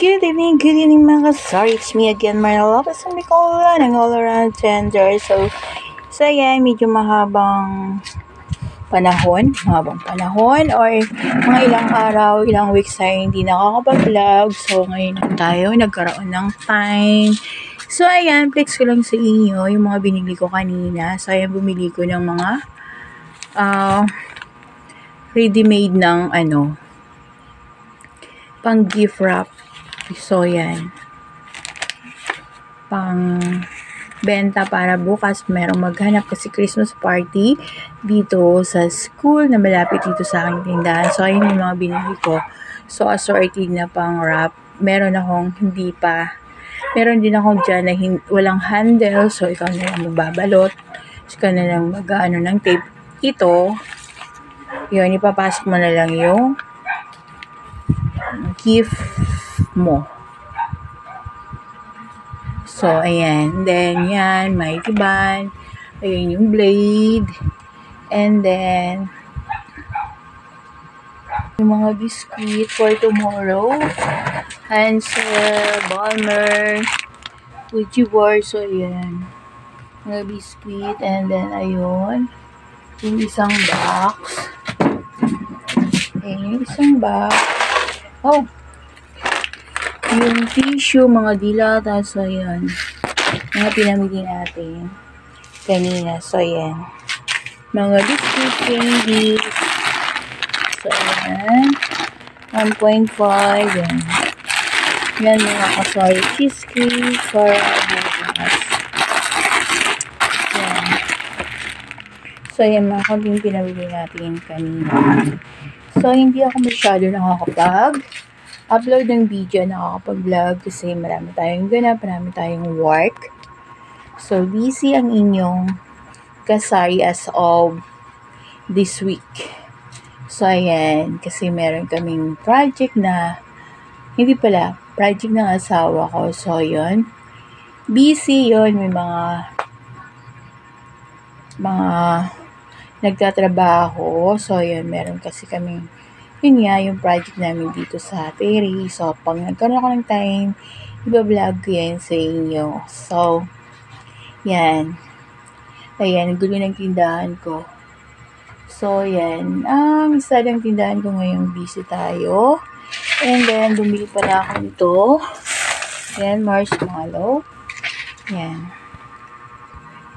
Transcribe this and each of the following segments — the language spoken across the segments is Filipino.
Good evening mga kasari. It's me again, Marla Lopez and Nicola ng All Around Tender. So yan, medyo mahabang panahon or mga ilang araw, ilang weeks tayo hindi nakakapag-vlog. So ngayon tayo nagkaroon ng time. So ayan, flex ko lang sa inyo yung mga binili ko kanina. So ayan, bumili ko ng mga ready-made ng pang gift wrap. So yan, pang benta para bukas merong maghanap kasi Christmas party dito sa school na malapit dito sa aking tindahan. So ayun yung mga binili ko. So assorted na pang wrap. Meron din akong dyan na walang handle. So ikaw na lang magbabalot. So ikaw na lang mag-ano ng tape. Ito, yun, ipapasok mo na lang yung gift mo. So, ayan. Then, yan, may tiban. Ayan yung blade. And then, yung mga biscuit for tomorrow. Hansel, Balmer, Fuji Board. So, ayan. Mga biscuit. And then, ayun. Yung isang box. Ayan yung isang box. Oh! Yung tissue, mga dilata. So, ayan. Mga pinamili natin kanina. So, ayan. Mga biscuit candies. So, ayan. 1.5. Yan. Yan, mga kasari cheesecake para bukas. Yan. So, ayan, mga konting pinamili natin kanina. So, hindi ako masyado nakakapag-upload ng video, nakakapag-vlog kasi marami tayong ganap, marami tayong work. So, busy ang inyong kasari as of this week. So, ayan, kasi meron kaming project project ng asawa ko. So, yun. Busy yun, may mga nagtatrabaho. So, yun, meron kasi kaming yun nga, yung project namin dito sa Terry. So, pag nagkaroon ako ng time, iba-vlog ko yan sa inyo. So, yan. Ayan, gulo ng tindahan ko. So, yan. Isa ng tindahan ko ngayong busy tayo. And then, bumili pala ako nito. Yan, marshmallow. Yan.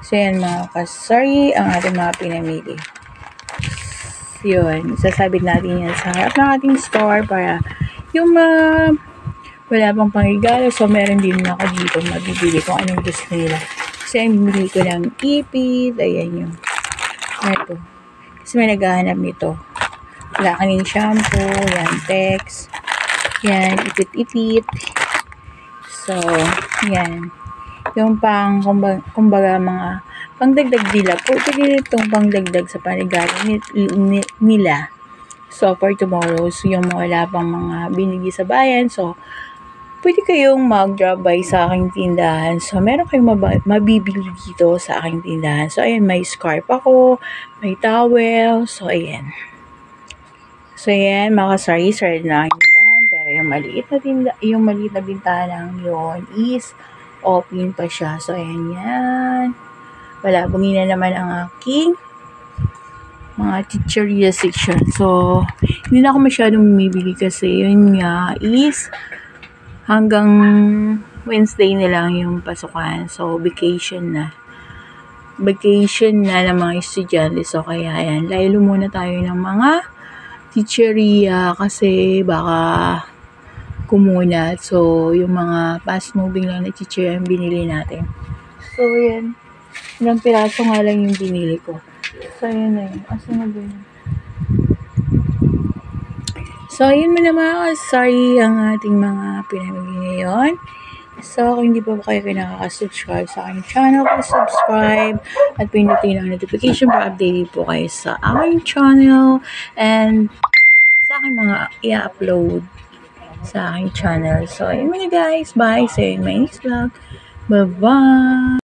So, yan mga kasari, ang ating mga pinamili. Yun, sasabit natin yan sa harap ng ating store para yung wala pang pangregalo. So, meron din ako dito mabibili kung anong gusto nila. Kasi bumili ko ng ipit. Ayan yung ito. Kasi may naghahanap nito. Wala kaming shampoo. Yan, Tex. Yan, ipit-ipit. So, yan. Yung kumbaga mga pangdagdag nila po. Pwede itong pangdagdag sa panigalo nila. So, for tomorrow, so yung wala pang mga binili sa bayan. So, pwede kayong mag-drop by sa aking tindahan. So, meron kayong mabibili dito sa aking tindahan. So, ayan, may scarf ako, may towel. So, ayan. So, ayan, mga kasari, sarili na aking tindahan. Pero yung maliit na bintanang yun is open pa siya. So, ayan yan. Wala, bungina naman ang aking mga chicheria section. So, hindi na ako masyadong bumibili kasi yun nga is hanggang Wednesday na lang yung pasukan. So, vacation na ng mga estudyante. So, kaya yan, laylo muna tayo ng mga chicheria kasi baka kumunat. So, yung mga fast moving lang na chicheria yung binili natin. So, yan. Ilang piraso nga lang yung binili ko. So, yun na yun. Asan na ba yun? So, yun mo na mga kasari ang ating mga pinamili ngayon. So, kung hindi pa kayo nakaka-subscribe sa aking channel, please subscribe at pinutin ang notification para updated po kayo sa aking channel and sa aking mga i-upload sa aking channel. So, yun mo na guys. Bye. See you in my next vlog. Bye-bye.